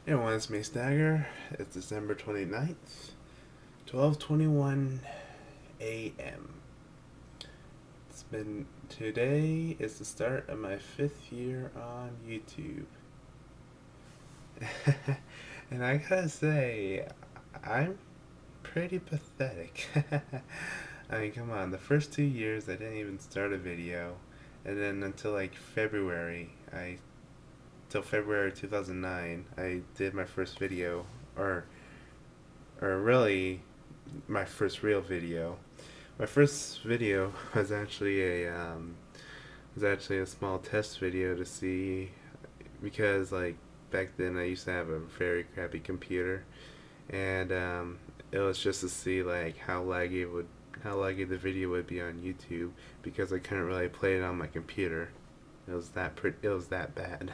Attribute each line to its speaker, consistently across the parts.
Speaker 1: It was me, Staggger. It's December 29th, 12:21 a.m. Today is the start of my 5th year on YouTube. And I gotta say, I'm pretty pathetic. I mean, come on, the first 2 years I didn't even start a video, and then until like till February 2009, I did my first video, or really my first real video. My first video was actually a small test video to see, because like back then I used to have a very crappy computer, and it was just to see like how laggy the video would be on YouTube, because I couldn't really play it on my computer. It was that bad.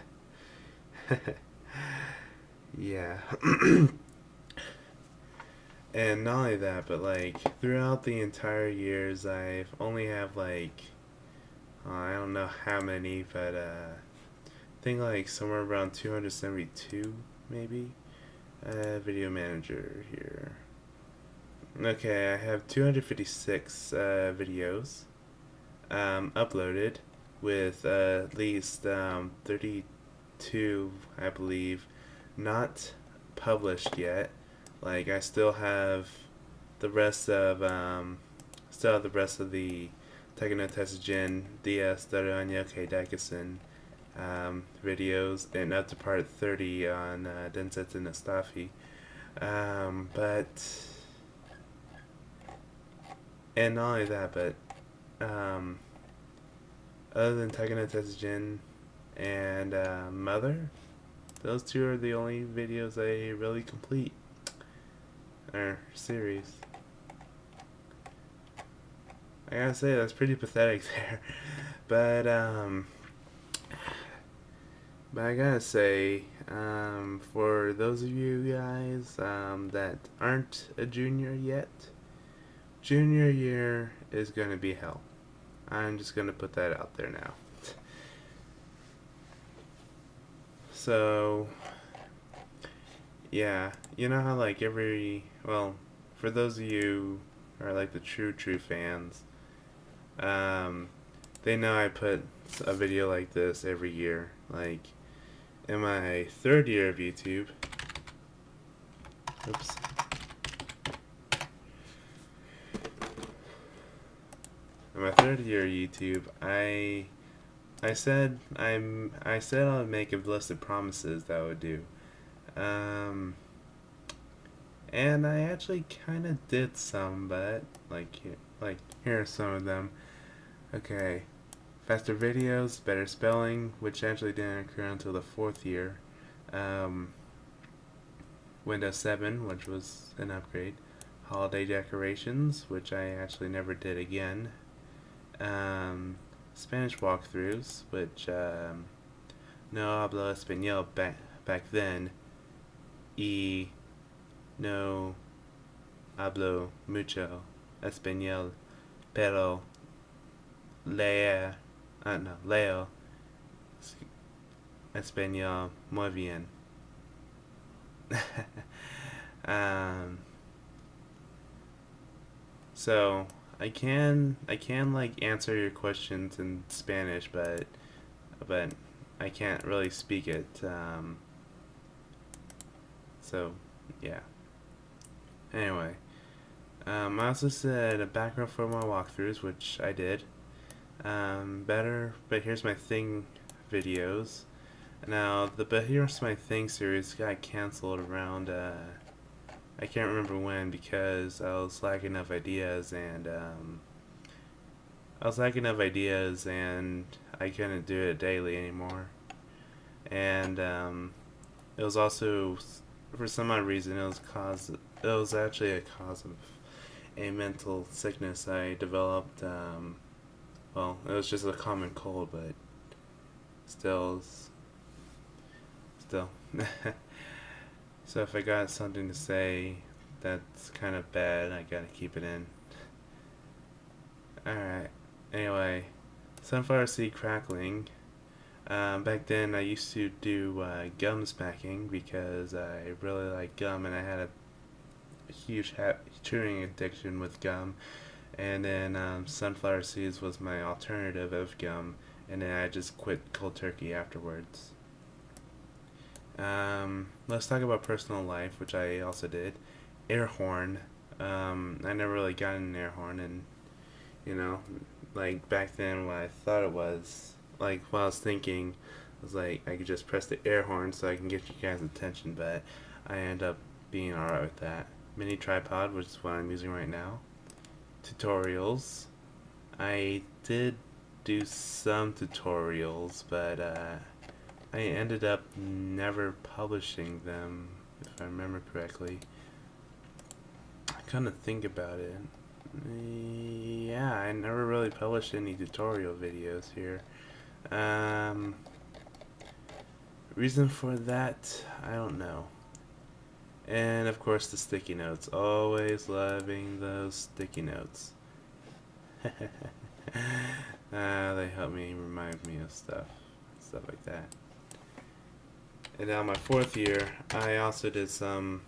Speaker 1: Yeah. And not only that, but like throughout the entire years, I've only have like I don't know how many, but I think like somewhere around 272 maybe. Video manager here. Okay, I have 256 videos uploaded, with at least 32, I believe, not published yet. Like I the rest of the Trigonometry DS Daranyoke Daikasen videos, and up to part 30 on Densetsu no Staffy. But and not only that, but um, other than Trigonometry and Mother, those two are the only videos I really complete, or series. I gotta say, that's pretty pathetic there. But I gotta say, for those of you guys that aren't a junior yet, junior year is gonna be hell. I'm just gonna put that out there now. So, yeah, you know how like for those of you who are like the true fans, um, they know I put a video like this every year. Like in my third year of YouTube, oops. In my third year of YouTube, I said I would make a list of promises that I would do. Um, and I actually kind of did some, but here are some of them. Okay, faster videos, better spelling, which actually didn't occur until the fourth year. Um, Windows 7, which was an upgrade. Holiday decorations, which I actually never did again. Spanish walkthroughs, which no hablo español back then. Y no hablo mucho español, pero leo español muy bien. um, so I can like answer your questions in Spanish, but I can't really speak it. So yeah. Anyway, I also said a background for my walkthroughs, which I did. Better, but here's my thing videos. Now, the But Here's My Thing series got canceled around, I can't remember when, because I was lacking of ideas, and I couldn't do it daily anymore. And it was also, for some odd reason, it was actually a cause of a mental sickness I developed. Well, it was just a common cold, but still, still. So if I got something to say that's kind of bad, I gotta keep it in. Alright. Anyway, sunflower seed crackling. Back then, I used to do gum smacking because I really like gum, and I had a huge chewing addiction with gum. And then sunflower seeds was my alternative of gum, and then I just quit cold turkey afterwards. Let's talk about personal life, which I also did. Air horn. I never really got an air horn, and you know, like back then, what I thought it was, like what I was thinking, was like I could just press the air horn so I can get you guys' attention, but I end up being alright with that. Mini tripod, which is what I'm using right now. Tutorials. I did do some tutorials, but I ended up never publishing them, if I remember correctly. I kind of think about it. Yeah, I never really published any tutorial videos here. Um, Reason for that, I don't know. And of course, the sticky notes. Always loving those sticky notes. They help me remind me of stuff like that. And now my fourth year, I also did some.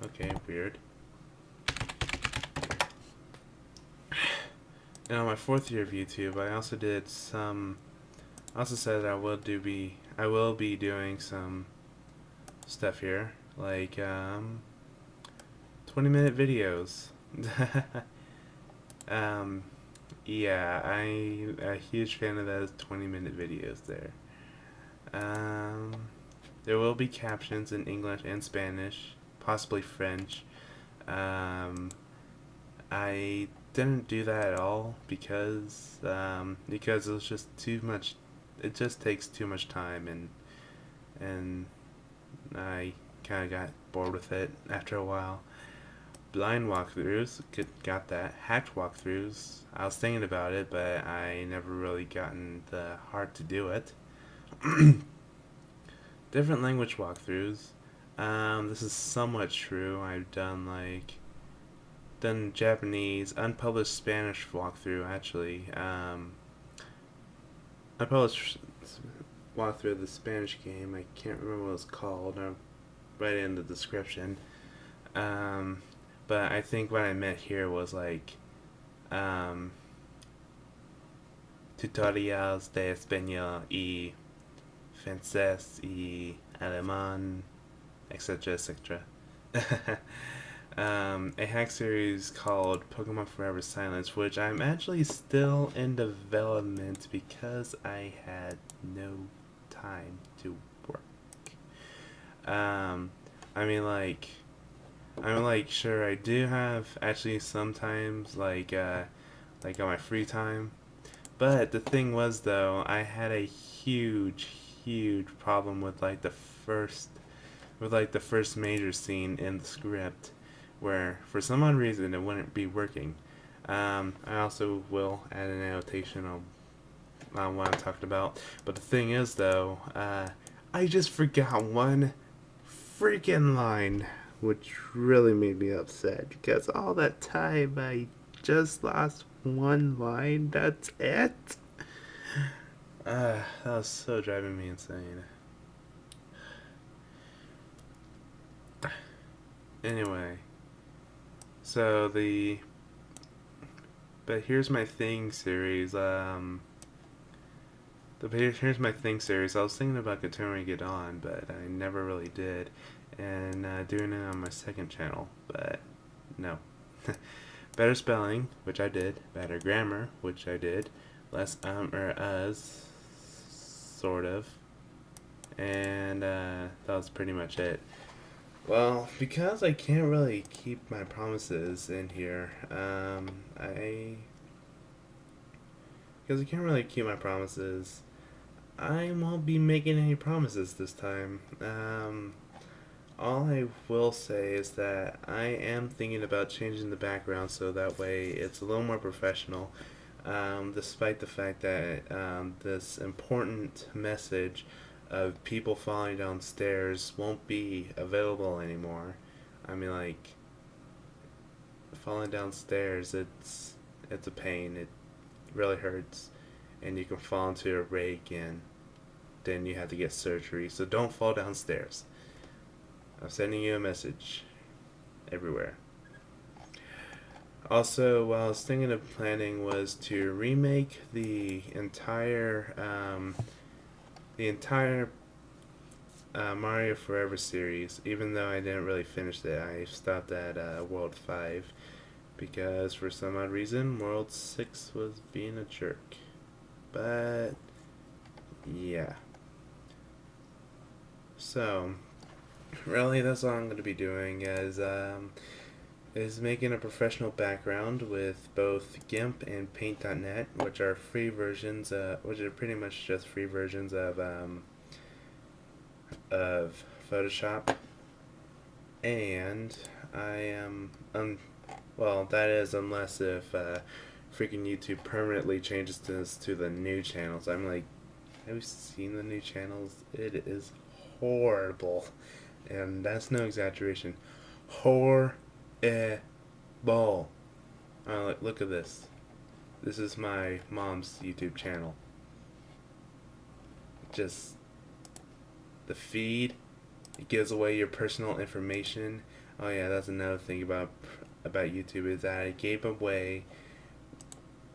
Speaker 1: Okay, weird. And on my fourth year of YouTube, I also did some. I also said I will be doing some stuff here, like 20-minute videos. um, yeah, I'm a huge fan of those 20-minute videos there. Um, there will be captions in English and Spanish, possibly French. Um, I didn't do that at all because it was just too much. It just takes too much time, and I kind of got bored with it after a while. Blind walkthroughs, got that. Hacked walkthroughs, I was thinking about it, but I never really gotten the heart to do it. Different language walkthroughs. This is somewhat true. I've done Japanese, unpublished Spanish walkthrough actually. I published walkthrough of the Spanish game. I can't remember what it's called. I'll write it in the description. Um, but I think what I meant here was like um, tutorials de español y francés y alemán, etc., etc. A hack series called Pokemon Forever Silence, which I'm actually still in development because I had no time to work. Um, I mean, sure, I do have actually sometimes, like on my free time. But the thing was, though, I had a huge problem with the first major scene in the script, where for some odd reason it wouldn't be working. I also will add an annotation on what I'm talking about. But the thing is, though, I just forgot one freaking line, which really made me upset because all that time I just lost one line. That's it. That was so driving me insane. Anyway, so but here's my thing series. Here's my thing series. I was thinking about continuing it on, but I never really did, and doing it on my second channel, but no. Better spelling, which I did. Better grammar, which I did. Less or us, sort of, and that was pretty much it. Well, because I can't really keep my promises in here, because I can't really keep my promises, I won't be making any promises this time. All I will say is that I am thinking about changing the background so that way it's a little more professional, despite the fact that this important message of people falling downstairs won't be available anymore. I mean, like, falling downstairs, it's a pain. It really hurts, and you can fall into a rake and then you have to get surgery. So don't fall downstairs. I'm sending you a message everywhere. Also, what I was thinking of planning was to remake the entire Mario Forever series. Even though I didn't really finish it, I stopped at World 5 because for some odd reason World 6 was being a jerk. But yeah. So really, that's all I'm going to be doing is making a professional background with both GIMP and Paint.net, which are free versions, which are pretty much just free versions of Photoshop. And I am, well, that is unless if freaking YouTube permanently changes this to the new channels. I'm like, have you seen the new channels? It is horrible. And that's no exaggeration. Horrible. Look at this. This is my mom's YouTube channel. Just the feed, it gives away your personal information. Oh yeah, that's another thing about YouTube is that it gave away,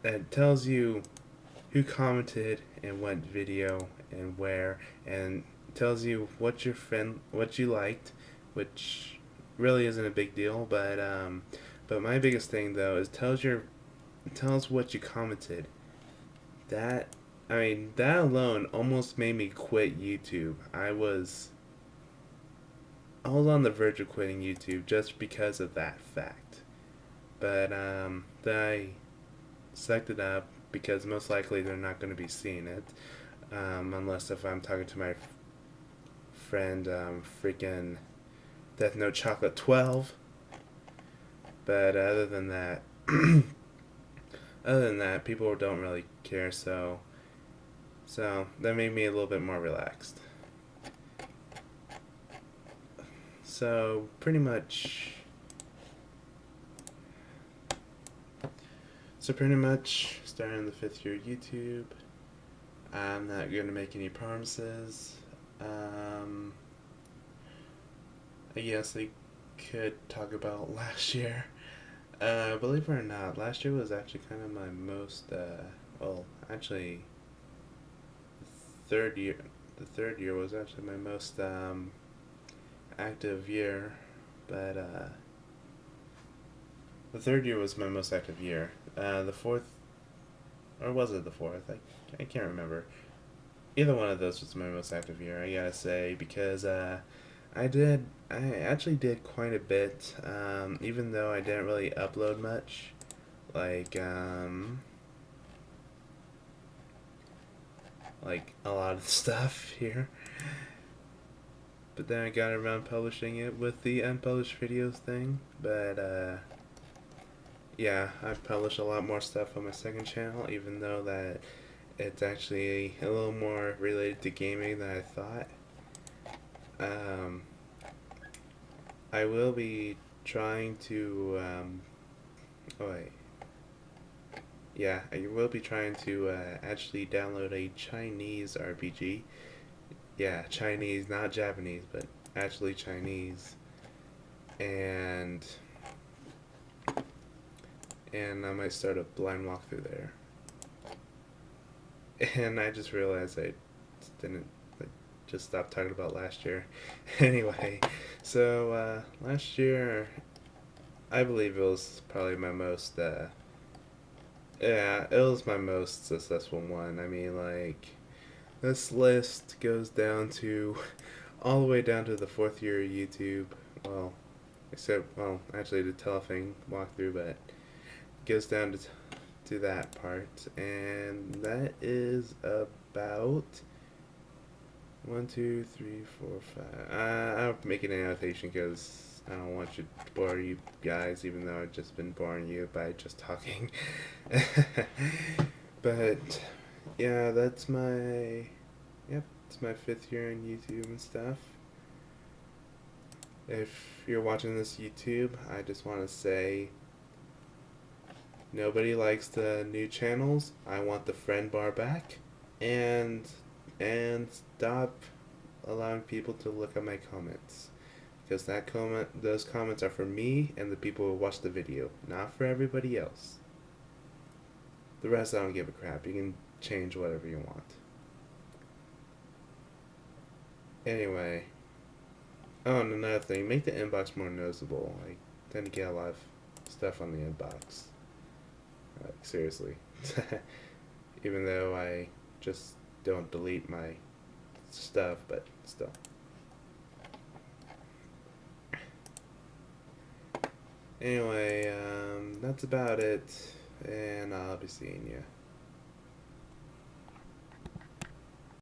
Speaker 1: that it tells you who commented and what video and where, and tells you what you liked, which really isn't a big deal, but my biggest thing though is tells what you commented. That that alone almost made me quit YouTube. I was on the verge of quitting YouTube just because of that fact. But then I sucked it up because most likely they're not going to be seeing it, unless if I'm talking to my friend freaking Death Note Chocolate 12. But other than that, people don't really care. So that made me a little bit more relaxed. So pretty much starting the 5th year YouTube. I'm not going to make any promises. I guess I could talk about last year. Believe it or not, last year was actually kind of my most, well, actually, the third year was actually my most, active year, but, the third year was my most active year. The fourth, or was it the fourth? I can't remember. Either one of those was my most active year, I gotta say, because, I actually did quite a bit, even though I didn't really upload much, like a lot of stuff here. But then I got around publishing it with the unpublished videos thing, but, yeah, I published a lot more stuff on my second channel, even though that it's actually a little more related to gaming than I thought. I will be trying to, yeah, I will be trying to, actually download a Chinese RPG. Yeah, Chinese, not Japanese, but actually Chinese. And I might start a blind walkthrough there. And I just realized I didn't, just stopped talking about last year. Anyway, so last year, I believe it was probably my most, yeah, it was my most successful one. I mean, this list goes down to, all the way down to the 4th year of YouTube. Well, actually the telephone walkthrough, but it goes down to that part, and that is about 1, 2, 3, 4, 5. I don't make an annotation because I don't want to bore you guys, even though I've just been boring you by just talking. But yeah, it's my 5th year on YouTube and stuff. If you're watching this YouTube, I just want to say Nobody likes the new channels. I want the friend bar back, and stop allowing people to look at my comments, because those comments are for me and the people who watch the video, not for everybody else. The rest I don't give a crap. You can change whatever you want. Anyway, oh, and another thing, make the inbox more noticeable. I tend to get a lot of stuff on the inbox. Like, seriously. Even though I just don't delete my stuff, but still. Anyway, that's about it, and I'll be seeing you.